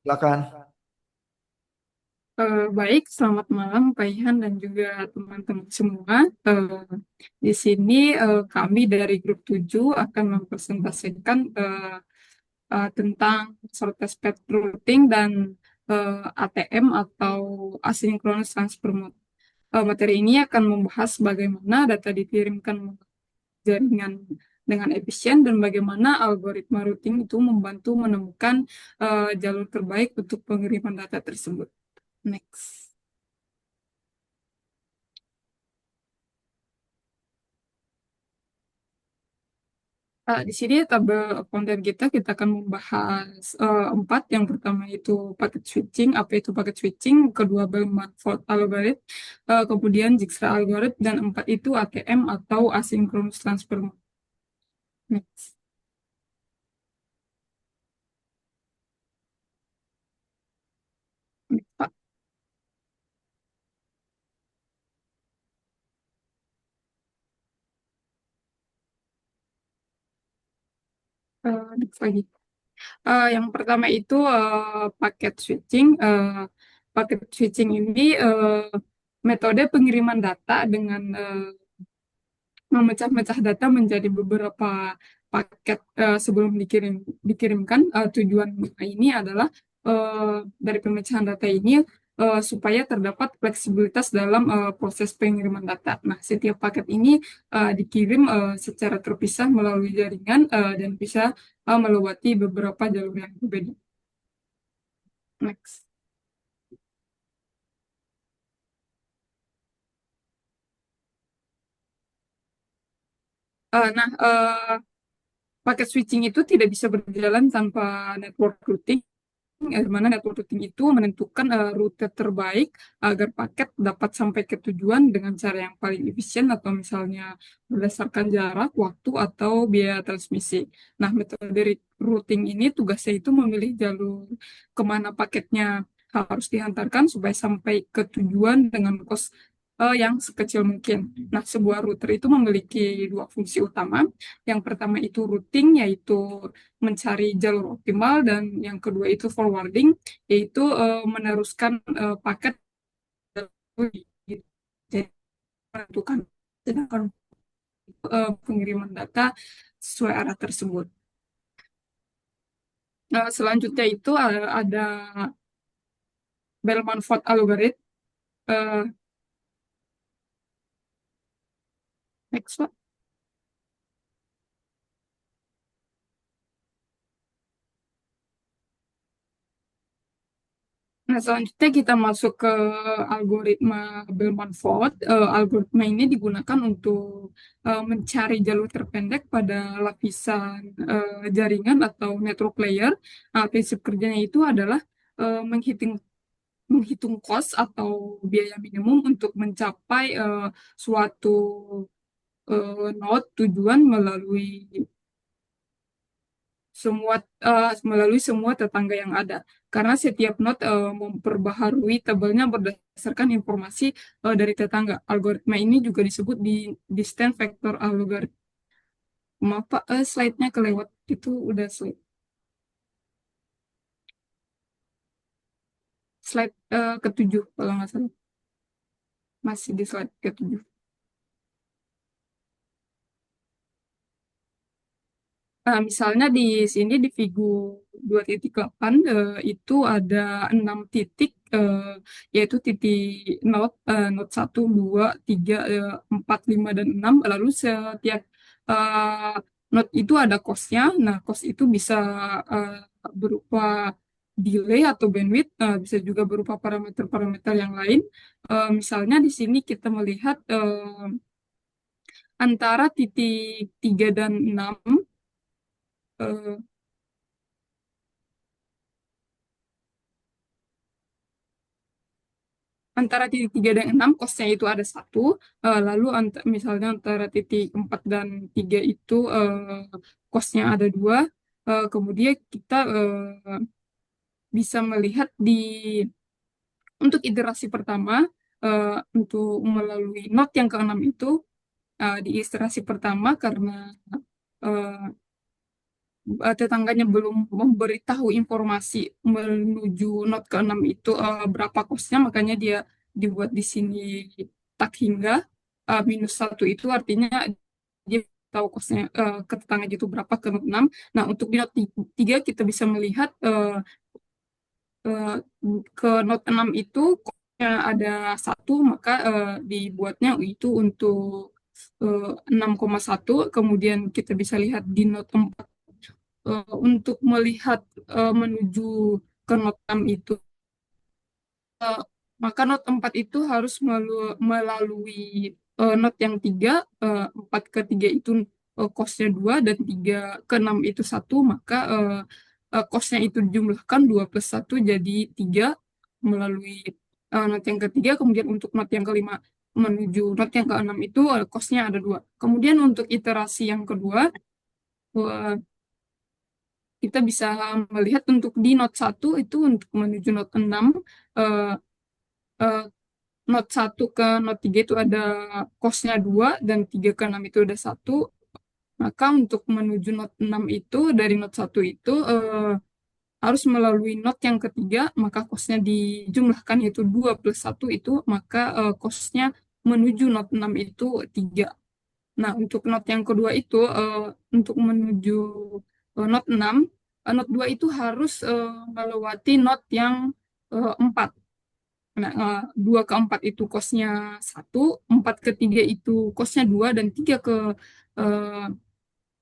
Silakan. Baik, selamat malam Pak Ihan dan juga teman-teman semua. Eh, di sini kami dari grup 7 akan mempresentasikan tentang shortest path routing dan ATM atau asynchronous transfer mode. Materi ini akan membahas bagaimana data dikirimkan melalui jaringan dengan efisien dan bagaimana algoritma routing itu membantu menemukan jalur terbaik untuk pengiriman data tersebut. Next. Di sini tabel konten kita akan membahas empat. Yang pertama itu packet switching, apa itu packet switching, kedua Bellman-Ford algorithm, kemudian Dijkstra algorithm, dan empat itu ATM atau asynchronous transfer. Next. Next, Pak. Next lagi. Yang pertama itu packet switching. Packet switching ini metode pengiriman data dengan memecah-mecah data menjadi beberapa paket sebelum dikirimkan. Tujuan ini adalah dari pemecahan data ini supaya terdapat fleksibilitas dalam proses pengiriman data. Nah, setiap paket ini dikirim secara terpisah melalui jaringan dan bisa melewati beberapa jalur yang berbeda. Next. Paket switching itu tidak bisa berjalan tanpa network routing. Di mana network routing itu menentukan rute terbaik agar paket dapat sampai ke tujuan dengan cara yang paling efisien atau misalnya berdasarkan jarak, waktu, atau biaya transmisi. Nah, metode routing ini tugasnya itu memilih jalur kemana paketnya harus dihantarkan supaya sampai ke tujuan dengan kos yang sekecil mungkin. Nah, sebuah router itu memiliki dua fungsi utama. Yang pertama itu routing, yaitu mencari jalur optimal, dan yang kedua itu forwarding, yaitu meneruskan paket jadi menentukan sedangkan pengiriman data sesuai arah tersebut. Selanjutnya itu ada Bellman-Ford algorithm. Eh, Next, Pak. Nah, selanjutnya kita masuk ke algoritma Bellman-Ford. Algoritma ini digunakan untuk mencari jalur terpendek pada lapisan jaringan atau network layer. Prinsip kerjanya itu adalah menghitung menghitung cost atau biaya minimum untuk mencapai suatu node tujuan semua melalui semua tetangga yang ada. Karena setiap node memperbaharui tabelnya berdasarkan informasi dari tetangga. Algoritma ini juga disebut di distance vector algorithm. Maaf Pak, slide-nya kelewat. Itu udah slide ketujuh kalau nggak salah. Masih di slide ketujuh. Misalnya di sini di figur 2.8 itu ada 6 titik, yaitu titik node 1, 2, 3, 4, 5, dan 6. Lalu setiap eh, node itu ada cost-nya. Nah, cost itu bisa eh, berupa delay atau bandwidth, bisa juga berupa parameter-parameter yang lain. Misalnya di sini kita melihat antara titik 3 dan 6. Antara titik 3 dan 6 kosnya itu ada satu. Lalu misalnya antara titik 4 dan 3 itu kosnya ada dua. Kemudian kita bisa melihat untuk iterasi pertama, untuk melalui node yang keenam itu, di iterasi pertama karena eh, tetangganya belum memberitahu informasi menuju not ke-6 itu berapa kosnya, makanya dia dibuat di sini tak hingga -1 itu artinya dia tahu kosnya ke tetangganya itu berapa ke not 6. Nah, untuk di not 3 kita bisa melihat eh, ke not 6 itu kosnya ada 1, maka dibuatnya itu untuk 6,1. Kemudian kita bisa lihat di not 4 untuk melihat menuju ke not 6 itu, eh, maka not 4 itu harus melalui not yang 3, 4 ke 3 itu kosnya 2 dan 3 ke 6 itu 1, maka kosnya itu dijumlahkan 2 plus 1 jadi 3 melalui not yang ketiga. Kemudian untuk not yang kelima menuju not yang keenam itu kosnya ada 2. Kemudian untuk iterasi yang kedua, eh, kita bisa melihat untuk di not 1 itu untuk menuju not 6, eh, eh, not 1 ke not 3 itu ada kosnya 2 dan 3 ke 6 itu ada 1. Maka untuk menuju not 6 itu dari not 1 itu harus melalui not yang ketiga, maka kosnya dijumlahkan yaitu 2 plus 1 itu, maka kosnya menuju not 6 itu 3. Nah, untuk not yang kedua itu, untuk menuju not 6, not 2 itu harus melewati not yang 4. Nah, 2 ke 4 itu kosnya 1, 4 ke 3 itu kosnya 2, dan 3 ke eh,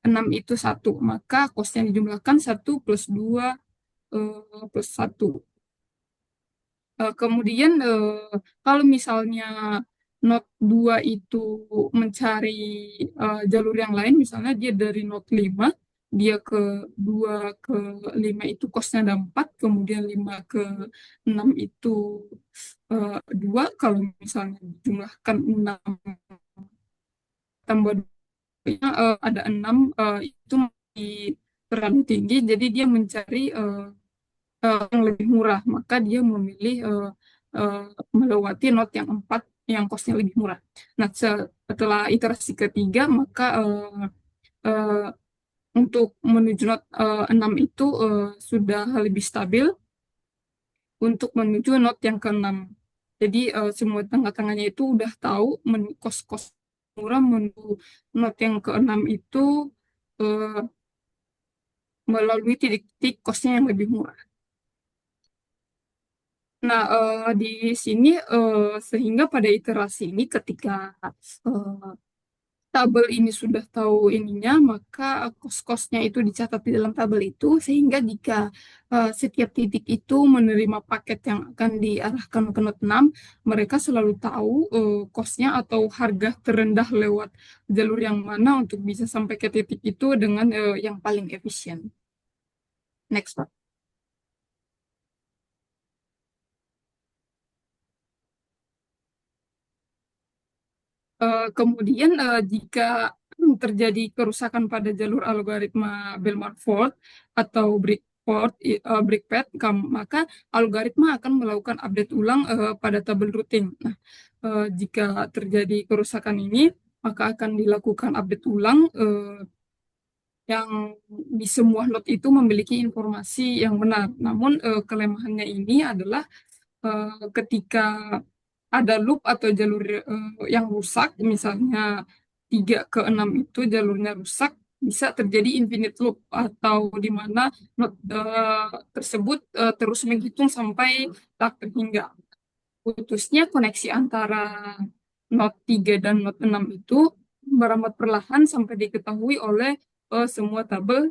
6 itu 1. Maka kosnya dijumlahkan 1 plus 2 plus 1. Kemudian kalau misalnya not 2 itu mencari jalur yang lain, misalnya dia dari not 5, dia ke 2 ke 5 itu kosnya ada 4, kemudian 5 ke 6 itu 2, kalau misalnya dijumlahkan 6 tambah 2 ada 6, itu masih terlalu tinggi, jadi dia mencari yang lebih murah, maka dia memilih eh, melewati not yang 4 yang kosnya lebih murah. Nah, setelah iterasi ketiga, maka eh, untuk menuju not 6 itu sudah lebih stabil untuk menuju not yang ke-6. Jadi semua tengah-tengahnya itu udah tahu kos-kos murah menuju not yang ke-6 itu eh, melalui titik-titik kosnya yang lebih murah. Nah, di sini sehingga pada iterasi ini ketika eh, tabel ini sudah tahu ininya, maka kos-kosnya itu dicatat di dalam tabel itu, sehingga jika setiap titik itu menerima paket yang akan diarahkan ke not 6, mereka selalu tahu kosnya atau harga terendah lewat jalur yang mana untuk bisa sampai ke titik itu dengan yang paling efisien. Next, Pak. Kemudian jika terjadi kerusakan pada jalur algoritma Bell-Marford atau BrickPath, maka algoritma akan melakukan update ulang pada tabel routing. Nah, jika terjadi kerusakan ini, maka akan dilakukan update ulang yang di semua node itu memiliki informasi yang benar. Namun kelemahannya ini adalah ketika ada loop atau jalur yang rusak, misalnya 3 ke 6 itu jalurnya rusak, bisa terjadi infinite loop atau di mana node tersebut terus menghitung sampai tak terhingga. Putusnya koneksi antara node 3 dan node 6 itu merambat perlahan sampai diketahui oleh semua tabel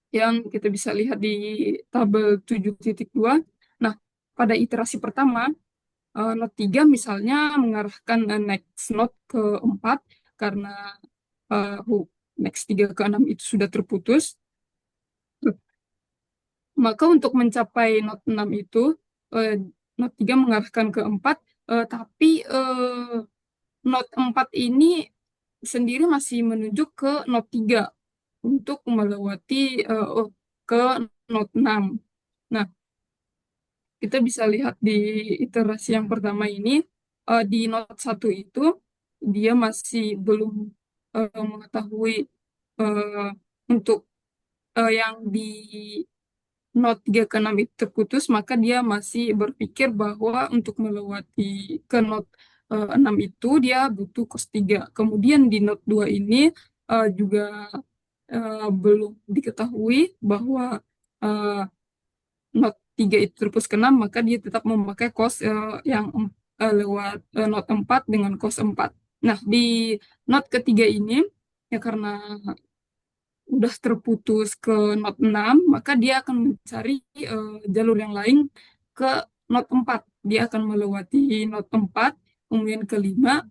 yang kita bisa lihat di tabel 7.2. Nah, pada iterasi pertama, Note 3 misalnya mengarahkan next node ke 4 karena next 3 ke 6 itu sudah terputus. Maka untuk mencapai Note 6 itu, eh, Note 3 mengarahkan ke 4, tapi Note 4 ini sendiri masih menuju ke Note 3 untuk melewati ke Note 6. Nah, kita bisa lihat di iterasi yang pertama ini, di Note 1 itu, dia masih belum mengetahui eh, untuk yang di not 3 ke 6 itu terputus, maka dia masih berpikir bahwa untuk melewati ke not 6 itu dia butuh cos 3. Kemudian di not 2 ini juga belum diketahui bahwa eh, not 3 itu terputus ke 6, maka dia tetap memakai cos yang lewat not 4 dengan cos 4. Nah, di not ketiga ini, ya karena udah terputus ke not 6, maka dia akan mencari jalur yang lain ke not 4. Dia akan melewati not 4, kemudian ke 5,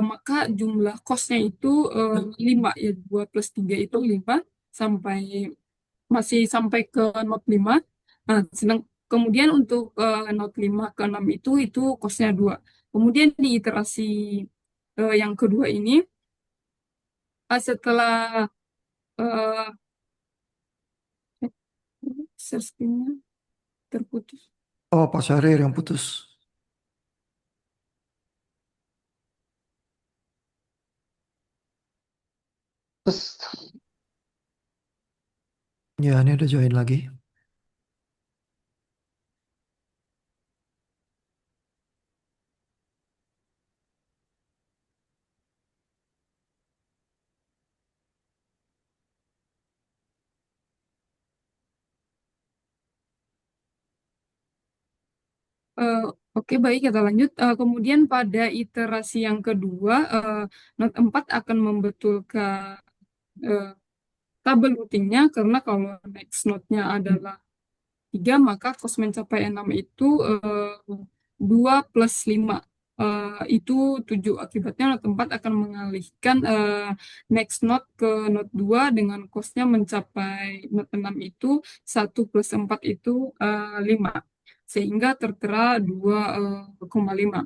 maka jumlah kosnya itu 5, ya 2 plus 3 itu 5, sampai masih sampai ke not 5. Nah, kemudian untuk not 5 ke 6 itu kosnya 2. Kemudian di iterasi yang kedua ini, setelah uh, share screen-nya terputus. Oh, Pak Syahrir yang putus. Terus Ya, ini udah join lagi. Eh, oke, baik, kita lanjut. Kemudian pada iterasi yang kedua, not 4 akan membetulkan eh, tabel routingnya, karena kalau next node-nya adalah 3, maka cos mencapai 6 itu 2 plus 5. Itu 7. Akibatnya not 4 akan mengalihkan next node ke node 2 dengan cosnya mencapai not 6 itu 1 plus 4 itu 5. Sehingga tertera 2,5.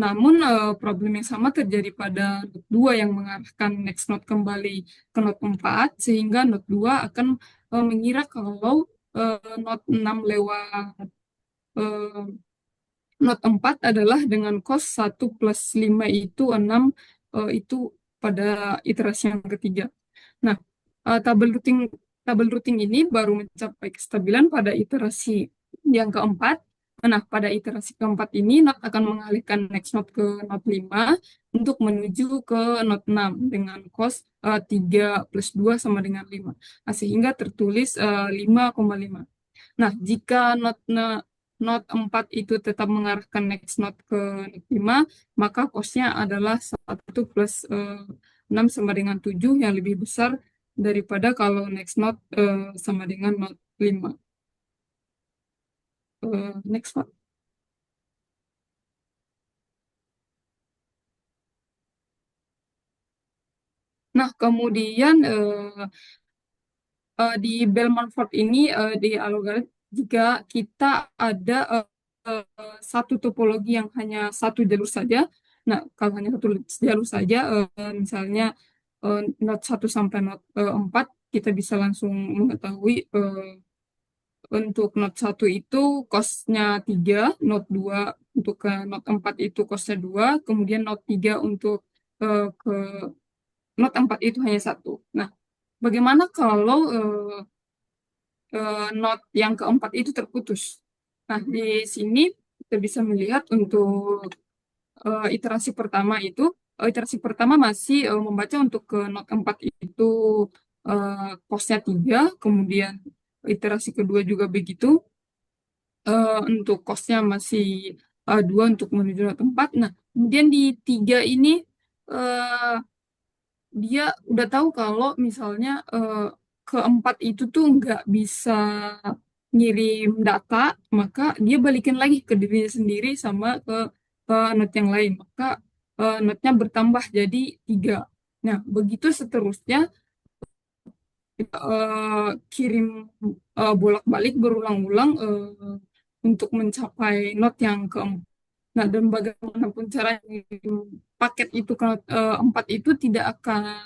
Namun problem yang sama terjadi pada node 2 yang mengarahkan next node kembali ke node 4, sehingga node 2 akan mengira kalau not 6 lewat eh, not 4 adalah dengan cos 1 plus 5 itu 6, itu pada iterasi yang ketiga. Nah, tabel routing ini baru mencapai kestabilan pada iterasi yang keempat. Nah, pada iterasi keempat ini, Not akan mengalihkan next node ke Not 5 untuk menuju ke Not 6 dengan cos 3 plus 2 sama dengan 5. Nah, sehingga tertulis 5,5. Nah, jika Not 4 itu tetap mengarahkan next node ke Not 5, maka cosnya adalah 1 plus 6 sama dengan 7, yang lebih besar daripada kalau next node sama dengan node 5. Next Pak. Nah, kemudian di Bellman-Ford ini, di algoritma, jika kita ada satu topologi yang hanya satu jalur saja, nah kalau hanya satu jalur saja, misalnya node 1 sampai node 4, kita bisa langsung mengetahui untuk node 1 itu costnya 3, node 2 untuk ke node 4 itu costnya 2, kemudian node 3 untuk ke node 4 itu hanya satu. Nah, bagaimana kalau node yang keempat itu terputus? Nah, di sini kita bisa melihat untuk iterasi pertama masih membaca untuk ke node 4 itu costnya 3, kemudian iterasi kedua juga begitu. Untuk kosnya masih 2 untuk menuju ke tempat. Nah, kemudian di 3 ini eh, dia udah tahu kalau misalnya keempat itu tuh nggak bisa ngirim data, maka dia balikin lagi ke dirinya sendiri sama ke node yang lain. Maka node-nya bertambah jadi 3. Nah, begitu seterusnya, kita kirim bolak-balik berulang-ulang untuk mencapai not yang keempat. Nah, dan bagaimanapun caranya paket itu ke not 4 itu tidak akan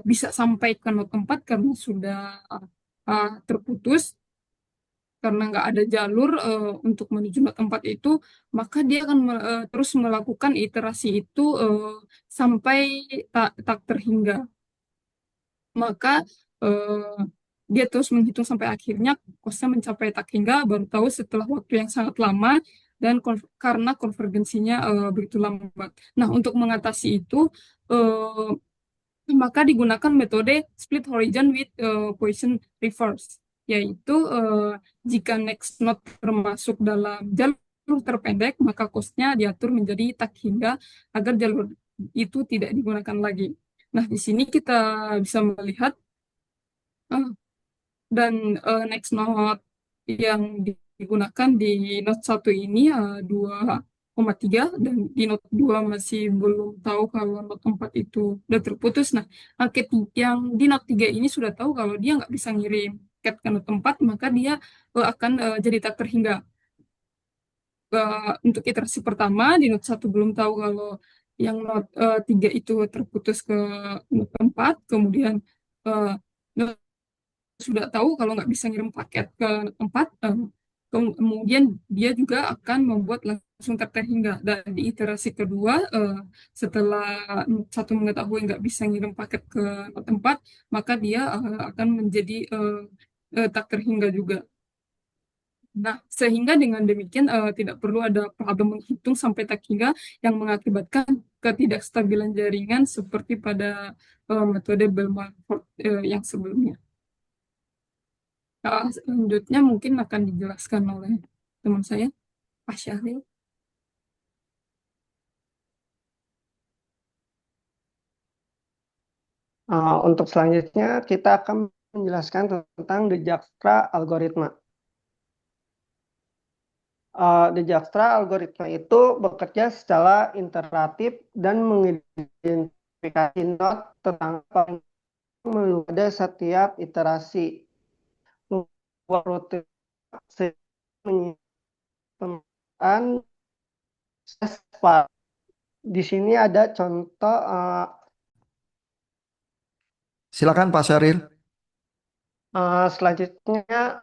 bisa sampai ke not 4 karena sudah terputus, karena nggak ada jalur untuk menuju not 4 itu, maka dia akan terus melakukan iterasi itu sampai tak terhingga. Maka dia terus menghitung sampai akhirnya kosnya mencapai tak hingga, baru tahu setelah waktu yang sangat lama dan karena konvergensinya begitu lambat. Nah, untuk mengatasi itu, eh, maka digunakan metode split horizon with position reverse, yaitu jika next node termasuk dalam jalur terpendek, maka costnya diatur menjadi tak hingga agar jalur itu tidak digunakan lagi. Nah, di sini kita bisa melihat eh, dan next node yang digunakan di node satu ini 2,3, dan di node 2 masih belum tahu kalau node 4 itu udah terputus. Nah, yang di node 3 ini sudah tahu kalau dia nggak bisa ngirim paket ke node 4, maka dia akan jadi tak terhingga. Untuk iterasi pertama, di node 1 belum tahu kalau yang node 3 itu terputus ke node 4, kemudian eh, sudah tahu kalau nggak bisa ngirim paket ke tempat, kemudian dia juga akan membuat langsung terhingga. Dan di iterasi kedua, setelah satu mengetahui nggak bisa ngirim paket ke tempat, maka dia akan menjadi tak terhingga juga. Nah, sehingga dengan demikian tidak perlu ada problem menghitung sampai tak hingga yang mengakibatkan ketidakstabilan jaringan seperti pada metode Bell-Mulford yang sebelumnya. Selanjutnya mungkin akan dijelaskan oleh teman saya, Pak Syahril. Untuk selanjutnya kita akan menjelaskan tentang Dijkstra algoritma. Dijkstra algoritma itu bekerja secara iteratif dan mengidentifikasi node tetangga melalui pada setiap iterasi. Membuat rutin pemetaan di sini ada contoh. Silakan Pak Syaril. Selanjutnya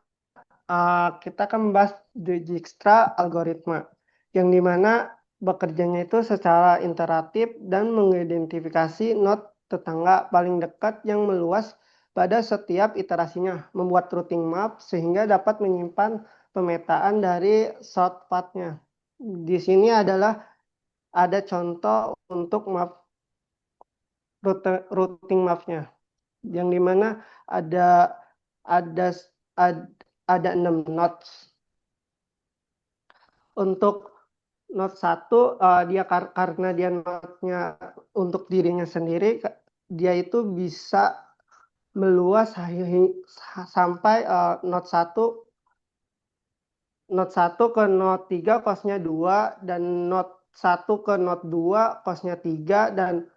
kita akan membahas Dijkstra algoritma, yang dimana bekerjanya itu secara iteratif dan mengidentifikasi node tetangga paling dekat yang meluas pada setiap iterasinya, membuat routing map sehingga dapat menyimpan pemetaan dari shortcut-nya. Di sini ada contoh untuk map routing map-nya, yang dimana ada ada ada 6 nodes. Untuk node 1, dia karena dia node-nya untuk dirinya sendiri, dia itu bisa meluas sampai node 1 ke node 3 costnya 2, dan node 1 ke node 2 costnya 3, dan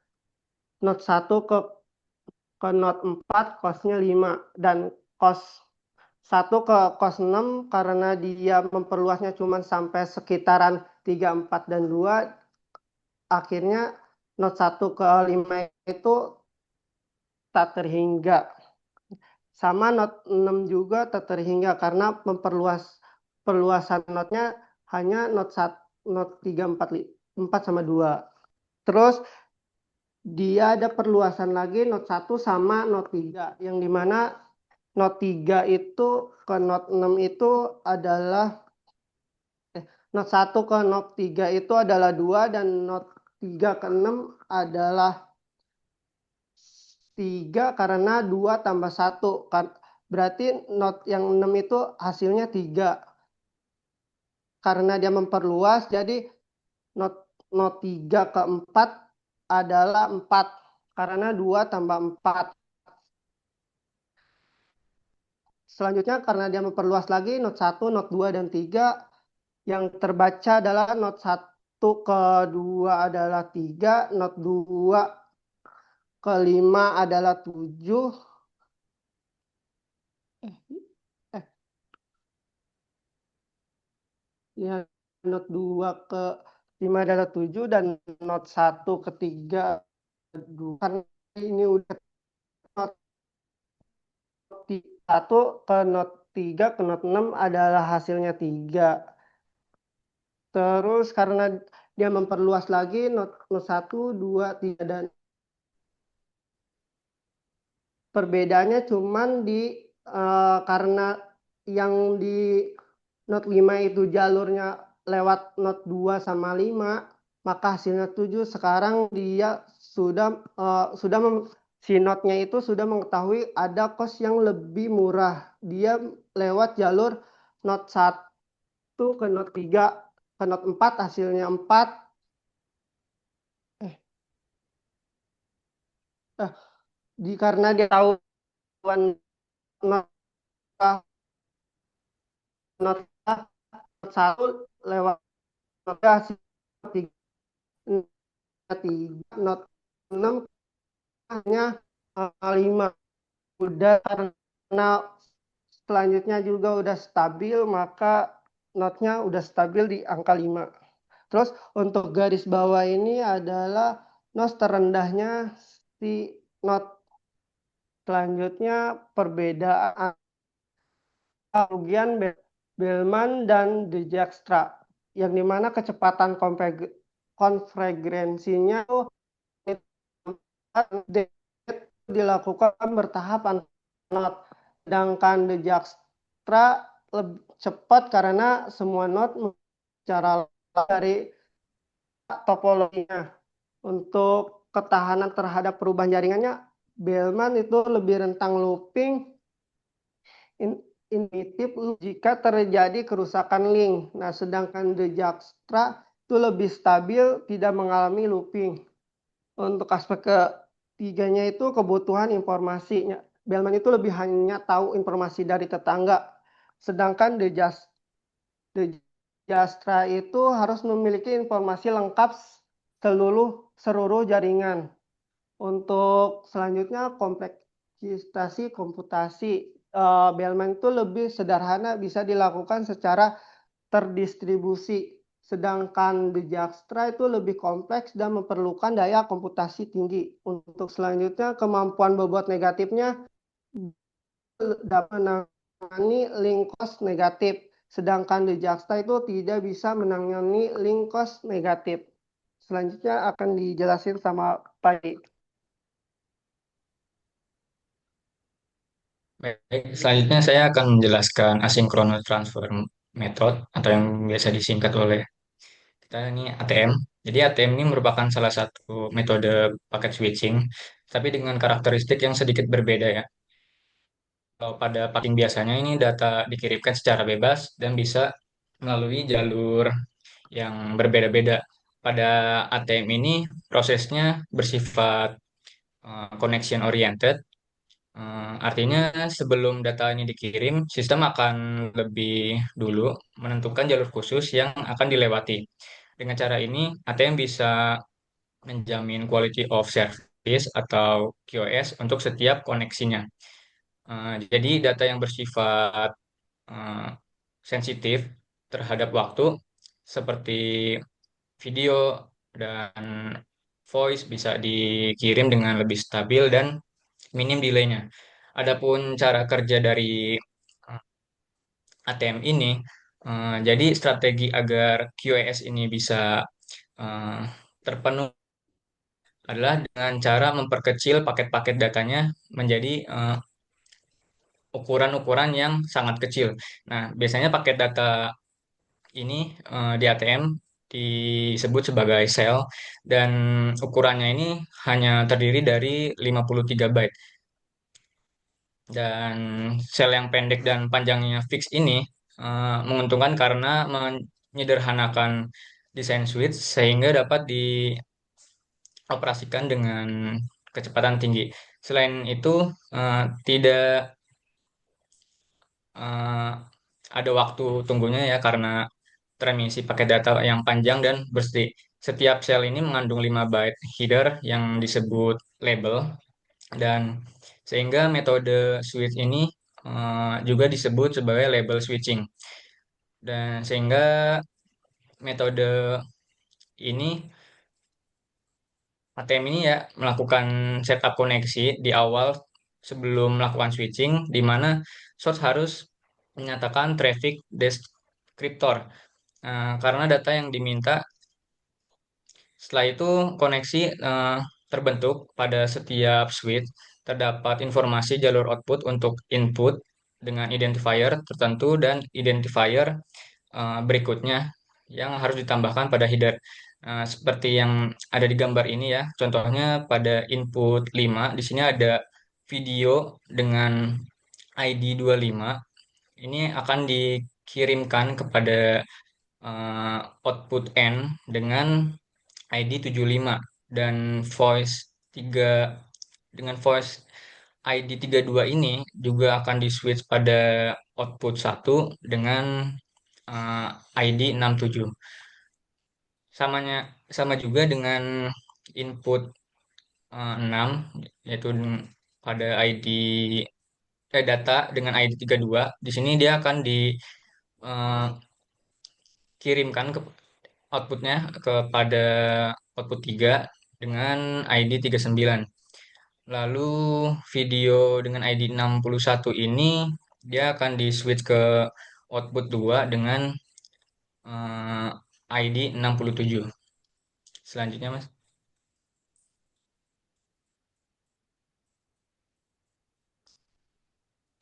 node 1 ke node 4 costnya 5, dan cost 1 ke cos 6 karena dia memperluasnya cuma sampai sekitaran 3, 4, dan 2, akhirnya node 1 ke 5 itu tak terhingga. Sama node 6 juga tak terhingga karena perluasan node-nya hanya node 1, node 3, 4, 4 sama 2. Terus dia ada perluasan lagi node 1 sama node 3, yang dimana node 3 itu ke node 6 itu adalah node 1 ke node 3 itu adalah 2, dan node 3 ke 6 adalah 3 karena 2 tambah 1. Berarti node yang 6 itu hasilnya 3. Karena dia memperluas, jadi node 3 ke 4 adalah 4. Karena 2 tambah 4. Selanjutnya karena dia memperluas lagi, node 1, node 2, dan 3. Yang terbaca adalah node 1 ke 2 adalah 3, node 2 ke 5 adalah 7. Ya, node 2 ke 5 adalah 7, dan node 1 ke 3 2. Karena ini udah node 1 ke node 3 ke node 6 adalah hasilnya 3. Terus karena dia memperluas lagi node 1, 2, 3, dan perbedaannya cuman di karena yang di Note 5 itu jalurnya lewat Note 2 sama 5, maka hasilnya 7. Sekarang dia sudah si Note-nya itu sudah mengetahui ada kos yang lebih murah. Dia lewat jalur Note 1 ke Note 3 ke Note 4, hasilnya 4. Eh, eh, karena dia tahu Note Note 1 lewat Note hasil 3, Note 6 hanya 5. Udah, karena selanjutnya juga udah stabil, maka notnya udah stabil di angka 5. Terus untuk garis bawah ini adalah not terendahnya si not. Selanjutnya perbedaan kerugian Bellman dan Dijkstra, yang dimana kecepatan konvergensinya dilakukan bertahap not, sedangkan Dijkstra lebih cepat karena semua not secara dari topologinya. Untuk ketahanan terhadap perubahan jaringannya, Bellman itu lebih rentang looping infinitif jika terjadi kerusakan link. Nah, sedangkan Dijkstra itu lebih stabil, tidak mengalami looping. Untuk aspek ketiganya itu kebutuhan informasinya. Bellman itu lebih hanya tahu informasi dari tetangga. Sedangkan Dijkstra itu harus memiliki informasi lengkap seluruh jaringan. Untuk selanjutnya kompleksitas komputasi. Bellman itu lebih sederhana, bisa dilakukan secara terdistribusi. Sedangkan Dijkstra itu lebih kompleks dan memerlukan daya komputasi tinggi. Untuk selanjutnya, kemampuan bobot negatifnya dapat menangani link cost negatif. Sedangkan Dijkstra itu tidak bisa menangani link cost negatif. Selanjutnya akan dijelasin sama Pak. Baik, selanjutnya saya akan menjelaskan asynchronous transfer method atau yang biasa disingkat oleh kita ini ATM. Jadi ATM ini merupakan salah satu metode paket switching, tapi dengan karakteristik yang sedikit berbeda ya. Kalau pada paketing biasanya ini data dikirimkan secara bebas dan bisa melalui jalur yang berbeda-beda. Pada ATM ini prosesnya bersifat connection oriented. Artinya sebelum data ini dikirim, sistem akan lebih dulu menentukan jalur khusus yang akan dilewati. Dengan cara ini, ATM bisa menjamin quality of service atau QoS untuk setiap koneksinya. Jadi data yang bersifat eh, sensitif terhadap waktu seperti video dan voice bisa dikirim dengan lebih stabil dan minim delay-nya. Adapun cara kerja dari ATM ini, jadi strategi agar QoS ini bisa eh, terpenuhi adalah dengan cara memperkecil paket-paket datanya menjadi ukuran-ukuran yang sangat kecil. Nah, biasanya paket data ini di ATM disebut sebagai cell dan ukurannya ini hanya terdiri dari 53 byte. Dan sel yang pendek dan panjangnya fix ini menguntungkan karena menyederhanakan desain switch sehingga dapat dioperasikan dengan kecepatan tinggi. Selain itu, tidak eh, ada waktu tunggunya ya karena transmisi pakai data yang panjang dan bersih. Setiap sel ini mengandung 5 byte header yang disebut label dan sehingga metode switch ini juga disebut sebagai label switching. Dan sehingga metode ini ATM ini ya melakukan setup koneksi di awal sebelum melakukan switching di mana source harus menyatakan traffic descriptor. Karena data yang diminta setelah itu koneksi terbentuk pada setiap switch terdapat informasi jalur output untuk input dengan identifier tertentu dan identifier berikutnya yang harus ditambahkan pada header. Seperti yang ada di gambar ini ya. Contohnya pada input 5, di sini ada video dengan ID 25. Ini akan dikirimkan kepada output N dengan ID 75 dan voice 3 dengan voice ID 32 ini juga akan di switch pada output 1 dengan eh, ID 67. Samanya sama juga dengan input 6 yaitu pada ID data dengan ID 32. Di sini dia akan dikirimkan ke outputnya kepada output 3 dengan ID 39. Lalu video dengan ID 61 ini dia akan di switch ke output 2 dengan eh, ID 67. Selanjutnya Mas.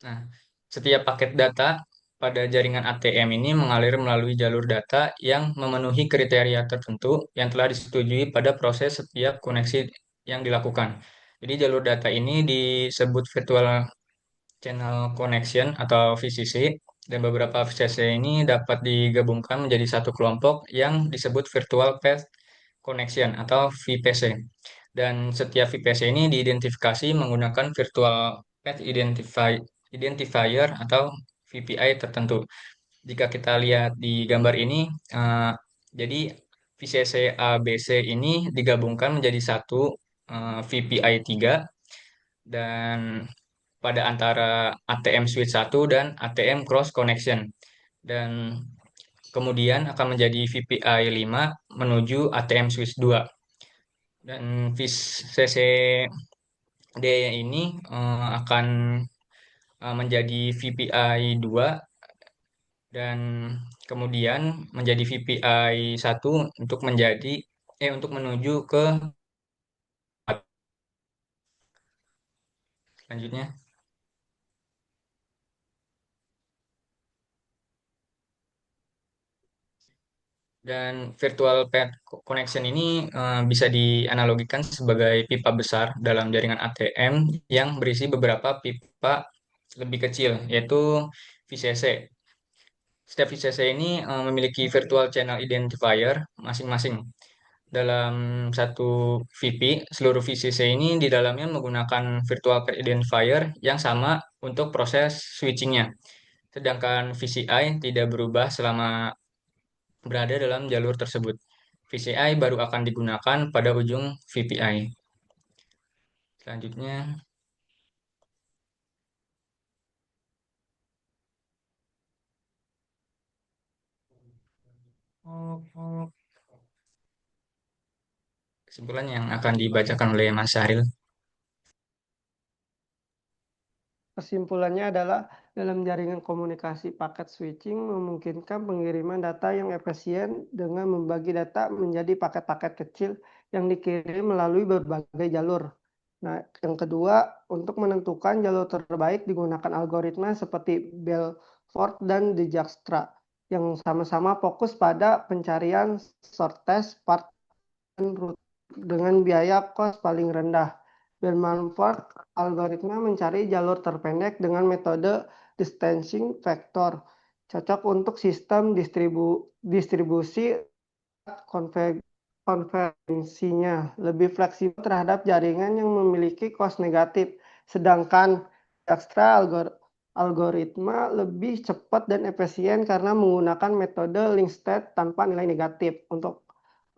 Nah, setiap paket data pada jaringan ATM ini mengalir melalui jalur data yang memenuhi kriteria tertentu yang telah disetujui pada proses setiap koneksi yang dilakukan. Jadi jalur data ini disebut virtual channel connection atau VCC, dan beberapa VCC ini dapat digabungkan menjadi satu kelompok yang disebut virtual path connection atau VPC. Dan setiap VPC ini diidentifikasi menggunakan virtual path identifier atau VPI tertentu. Jika kita lihat di gambar ini, jadi VCC ABC ini digabungkan menjadi satu VPI 3 dan pada antara ATM switch 1 dan ATM cross connection. Dan kemudian akan menjadi VPI 5 menuju ATM switch 2. Dan VCCD ini akan menjadi VPI 2 dan kemudian menjadi VPI 1 untuk menuju ke selanjutnya. Dan virtual path connection ini bisa dianalogikan sebagai pipa besar dalam jaringan ATM yang berisi beberapa pipa lebih kecil, yaitu VCC. Setiap VCC ini memiliki virtual channel identifier masing-masing. Dalam satu VP, seluruh VCC ini di dalamnya menggunakan virtual path identifier yang sama untuk proses switchingnya. Sedangkan VCI tidak berubah selama berada dalam jalur tersebut. VCI baru akan digunakan pada ujung VPI. Selanjutnya, kesimpulan yang akan dibacakan oleh Mas Syahril. Kesimpulannya adalah dalam jaringan komunikasi paket switching memungkinkan pengiriman data yang efisien dengan membagi data menjadi paket-paket kecil yang dikirim melalui berbagai jalur. Nah, yang kedua, untuk menentukan jalur terbaik digunakan algoritma seperti Belfort dan Dijkstra yang sama-sama fokus pada pencarian shortest path dengan biaya kos paling rendah. Bermanfaat algoritma mencari jalur terpendek dengan metode distancing vector, cocok untuk sistem distribusi konvensinya, lebih fleksibel terhadap jaringan yang memiliki kos negatif, sedangkan Dijkstra algoritma lebih cepat dan efisien karena menggunakan metode link state tanpa nilai negatif. Untuk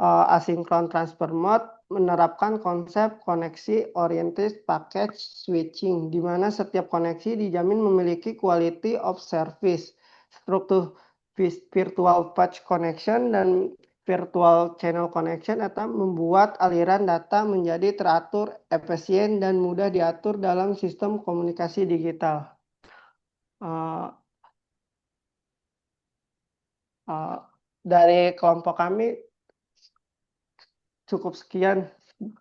asynchron transfer mode menerapkan konsep koneksi oriented packet switching, di mana setiap koneksi dijamin memiliki quality of service, struktur virtual patch connection dan virtual channel connection atau membuat aliran data menjadi teratur, efisien, dan mudah diatur dalam sistem komunikasi digital. Dari kelompok kami cukup sekian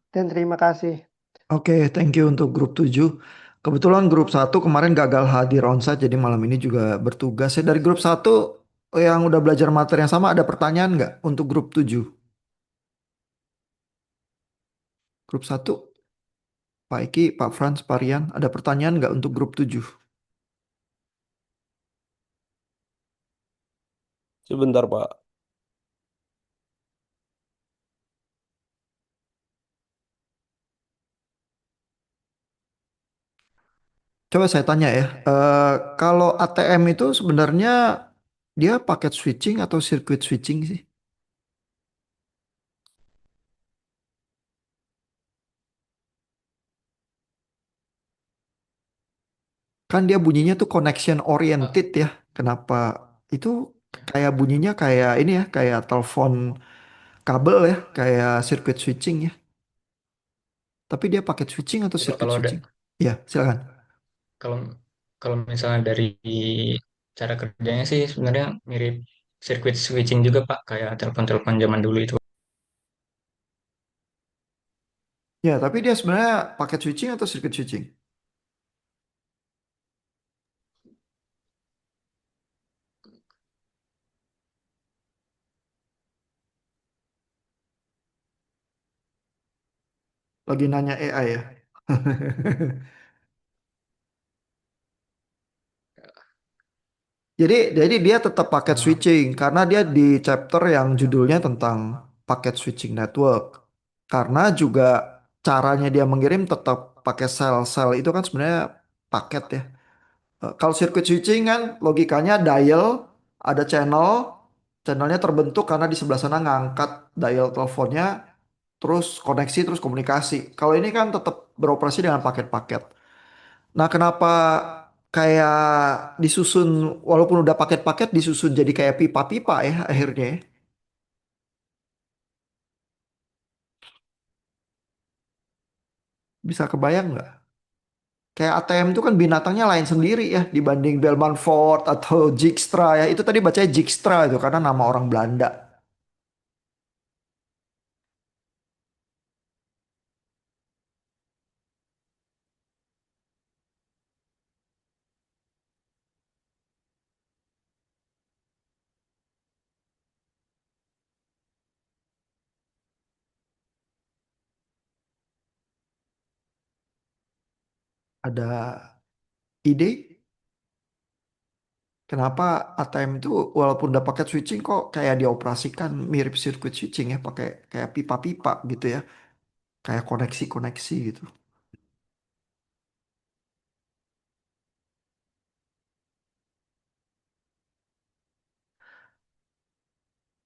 dan terima kasih. Oke, thank you untuk grup 7. Kebetulan grup satu kemarin gagal hadir onsite jadi malam ini juga bertugas. Ya dari grup satu yang udah belajar materi yang sama ada pertanyaan nggak untuk grup 7? Grup satu, Pak Iki, Pak Frans, Pak Rian, ada pertanyaan nggak untuk grup 7? Sebentar, Pak. Coba saya tanya ya, kalau ATM itu sebenarnya dia paket switching atau circuit switching sih? Kan dia bunyinya tuh connection oriented ya. Kenapa itu kayak bunyinya kayak ini ya, kayak telepon kabel ya, kayak circuit switching ya. Tapi dia paket switching atau Ya, Pak, circuit kalau switching? Ya, silakan. kalau kalau misalnya dari cara kerjanya sih sebenarnya mirip circuit switching juga Pak, kayak telepon-telepon zaman dulu itu. Ya, tapi dia sebenarnya paket switching atau circuit switching? Lagi nanya AI ya. Jadi dia tetap paket Nah, switching karena dia di chapter yang judulnya tentang paket switching network. Karena juga caranya dia mengirim tetap pakai sel-sel itu kan sebenarnya paket ya. Kalau circuit switching kan logikanya dial, ada channel, channelnya terbentuk karena di sebelah sana ngangkat dial teleponnya, terus koneksi, terus komunikasi. Kalau ini kan tetap beroperasi dengan paket-paket. Nah, kenapa kayak disusun, walaupun udah paket-paket disusun jadi kayak pipa-pipa ya akhirnya ya? Bisa kebayang nggak? Kayak ATM itu kan binatangnya lain sendiri ya dibanding Bellman Ford atau Dijkstra ya. Itu tadi bacanya Dijkstra itu karena nama orang Belanda. Ada ide kenapa ATM itu walaupun udah paket switching kok kayak dioperasikan mirip sirkuit switching ya pakai kayak pipa-pipa gitu ya. Kayak koneksi-koneksi gitu.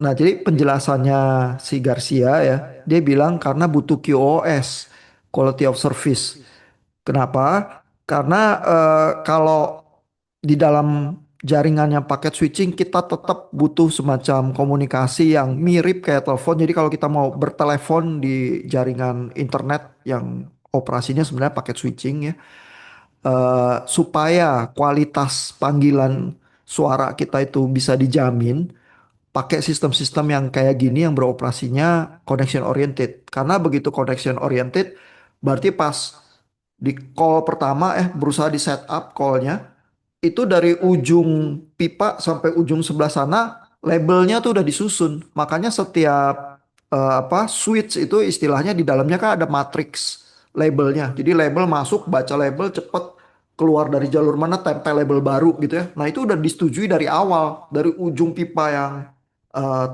Nah, jadi penjelasannya si Garcia ya, dia bilang karena butuh QoS, quality of service. Kenapa? Karena kalau di dalam jaringan yang paket switching kita tetap butuh semacam komunikasi yang mirip kayak telepon. Jadi kalau kita mau bertelepon di jaringan internet yang operasinya sebenarnya paket switching ya, supaya kualitas panggilan suara kita itu bisa dijamin pakai sistem-sistem yang kayak gini yang beroperasinya connection oriented. Karena begitu connection oriented, berarti pas di call pertama berusaha di setup callnya itu dari ujung pipa sampai ujung sebelah sana labelnya tuh udah disusun. Makanya setiap switch itu istilahnya di dalamnya kan ada matriks labelnya. Jadi label masuk, baca label cepet keluar dari jalur mana tempel label baru gitu ya. Nah itu udah disetujui dari awal dari ujung pipa yang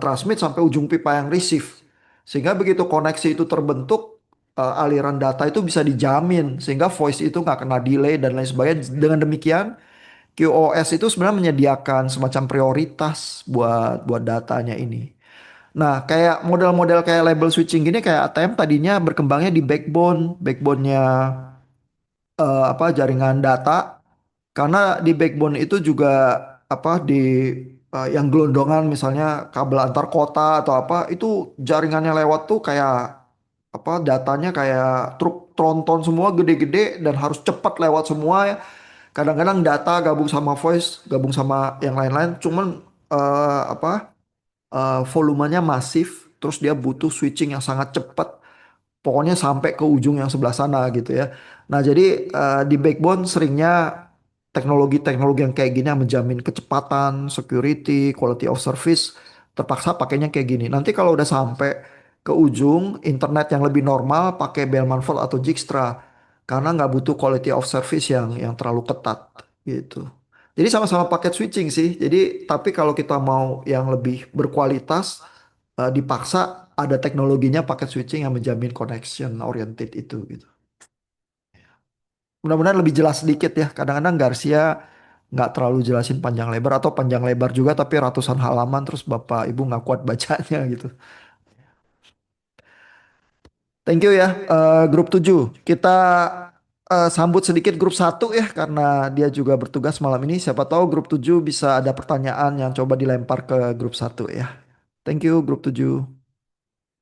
transmit sampai ujung pipa yang receive. Sehingga begitu koneksi itu terbentuk aliran data itu bisa dijamin sehingga voice itu nggak kena delay dan lain sebagainya. Dengan demikian QoS itu sebenarnya menyediakan semacam prioritas buat buat datanya ini. Nah, kayak model-model kayak label switching gini kayak ATM tadinya berkembangnya di backbone-nya jaringan data karena di backbone itu juga di yang gelondongan misalnya kabel antar kota atau apa itu jaringannya lewat tuh kayak datanya kayak truk tronton semua gede-gede dan harus cepat lewat semua ya. Kadang-kadang data gabung sama voice, gabung sama yang lain-lain, cuman volumenya masif, terus dia butuh switching yang sangat cepat Pokoknya sampai ke ujung yang sebelah sana gitu ya. Nah, jadi di backbone seringnya teknologi-teknologi yang kayak gini yang menjamin kecepatan, security, quality of service terpaksa pakainya kayak gini. Nanti kalau udah sampai ke ujung internet yang lebih normal pakai Bellman Fold atau Dijkstra karena nggak butuh quality of service yang terlalu ketat gitu. Jadi sama-sama paket switching sih. Jadi tapi kalau kita mau yang lebih berkualitas dipaksa ada teknologinya paket switching yang menjamin connection oriented itu gitu. Mudah-mudahan lebih jelas sedikit ya. Kadang-kadang Garcia nggak terlalu jelasin panjang lebar atau panjang lebar juga tapi ratusan halaman terus Bapak Ibu nggak kuat bacanya gitu. Thank you ya grup 7. Kita sambut sedikit grup 1 ya karena dia juga bertugas malam ini. Siapa tahu grup 7 bisa ada pertanyaan yang coba dilempar ke grup 1 ya. Thank you grup 7.